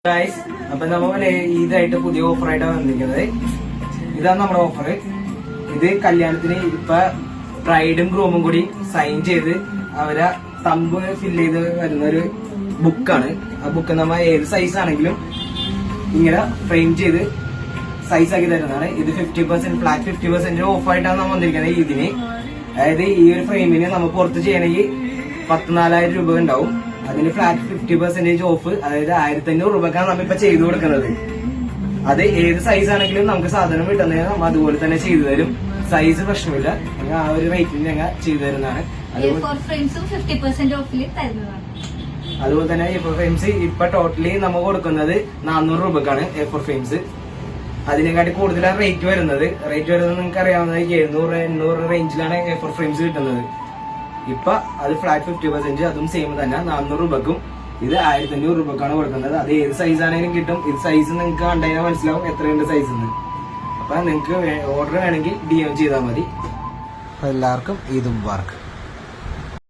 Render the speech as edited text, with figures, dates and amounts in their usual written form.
Guys, അപ്പൊ നമ്മള് ഇതായിട്ട് പുതിയ ഓഫറായിട്ടാണ് വന്നിരിക്കുന്നത്. ഇതാണ് നമ്മുടെ ഓഫർ. ഇത് കല്യാണത്തിന് ഇപ്പൊ ബ്രൈഡും ഗ്രൂമും കൂടി സൈൻ ചെയ്ത് അവരെ തമ്പ് ഫില്ല് ചെയ്ത് വരുന്ന ഒരു ബുക്കാണ്. ആ ബുക്ക് നമ്മൾ ഏത് സൈസ് ആണെങ്കിലും ഇങ്ങനെ ഫ്രെയിം ചെയ്ത് സൈസ് ആക്കി തരുന്നതാണ്. ഇത് 50% ഫ്ലാറ്റ് 50% ഓഫായിട്ടാണ് നമ്മൾ വന്നിരിക്കുന്നത്. ഇതിന് അതായത് ഈ ഒരു ഫ്രെയിമിന് നമ്മൾ പുറത്ത് ചെയ്യണമെങ്കിൽ 14,000 രൂപ ഉണ്ടാവും. അതിന് ഫ്ലാറ്റ് 50% ഓഫ്, അതായത് 1,500 രൂപക്കാണ് നമ്മളിപ്പോ ചെയ്തു കൊടുക്കുന്നത്. അത് ഏത് സൈസ് ആണെങ്കിലും നമുക്ക് സാധനം കിട്ടുന്നതിന് നമ്മൾ അതുപോലെ തന്നെ ചെയ്തു തരും. സൈസ് പ്രശ്നമില്ല, ഞങ്ങൾ ആ ഒരു റേറ്റിന് ഞങ്ങൾ ചെയ്തു തരുന്നതാണ്. അതുപോലെ തന്നെ A4 ഫ്രെയിംസ് ഇപ്പൊ ടോട്ടലി നമ്മൾ കൊടുക്കുന്നത് 400 രൂപക്കാണ് A4 ഫ്രെയിംസ്. അതിനെക്കാട്ടി കൂടുതലാണ് റേറ്റ് വരുന്നത്. നിങ്ങൾക്ക് അറിയാവുന്നത് 700-800 റേഞ്ചിലാണ് A4 ഫ്രെയിംസ് കിട്ടുന്നത്. ഇപ്പൊ അത് ഫ്ലാറ്റ് 50%, അതും സെയിം തന്നെ 400 രൂപക്കും. ഇത് 1,500 രൂപക്കാണ് കൊടുക്കുന്നത്. അത് ഏത് സൈസ് ആണെങ്കിലും കിട്ടും. ഇത് സൈസ് നിങ്ങൾക്ക് കണ്ടതിനാൽ മനസ്സിലാവും എത്രയുണ്ട് സൈസ് എന്ന്. അപ്പൊ നിങ്ങൾക്ക് ഓർഡർ വേണമെങ്കിൽ DM ചെയ്താൽ മതി. എല്ലാവർക്കും ഈദ് മുബാറക്.